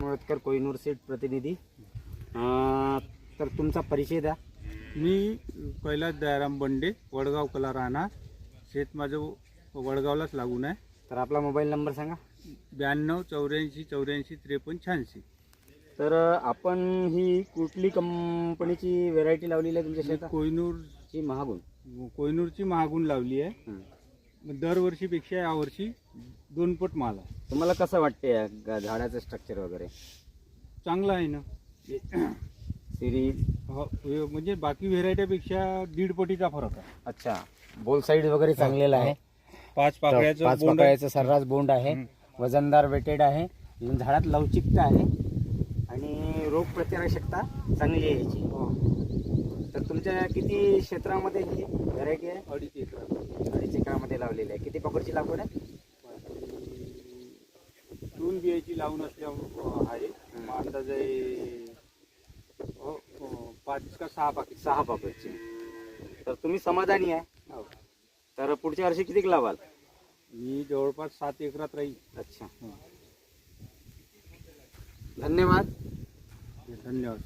मोळतकर Kohinoor seed प्रतिनिधी. तर तुमचा परिचय द्या. मी कैलास दयाराम बंडे, वडगाव कला राहणार. शेत माझं वडगावलाच लागून आहे. तर आपला मोबाईल नंबर सांगा. 92 84 84 53 86. तर आपण ही कुठली कंपनीची व्हेरायटी लावलेली आहे तुमच्या शेतात? कोहिनूरची महागुण लावली आहे. दरवर्षीपेक्षा यावर्षी 2 पट माल आहे. तुम्हाला कसं वाटते या झाडाचं स्ट्रक्चर वगैरे? चांगलं आहे ना. सिरीज म्हणजे बाकी व्हेरायटीपेक्षा 1.5 पटीचा फरक आहे. अच्छा, बोल साईड वगैरे चांगलेला आहे. 5 पाकळ्याचं सर्रास बोंड आहे. वजनदार वेटेड आहे. झाडात लवचिकता आहे आणि रोग प्रतिकारक्षमता चांगली आहे याची. तर तुमच्या किती क्षेत्रामध्ये ही व्हरायटी आहे? 2.5 एकर. 2.5 एकरामध्ये लावलेली आहे. किती पकडची लागवड आहे? 2 बियाची लावून असल्या आहे. अंदाजे 5 का 6 पाकिट. 6 पकडची. तर तुम्ही समाधानी आहे? तर पुढच्या वर्षी किती लावाल? मी जवळपास 7 एकरात राहील. अच्छा, धन्यवाद. धन्यवाद.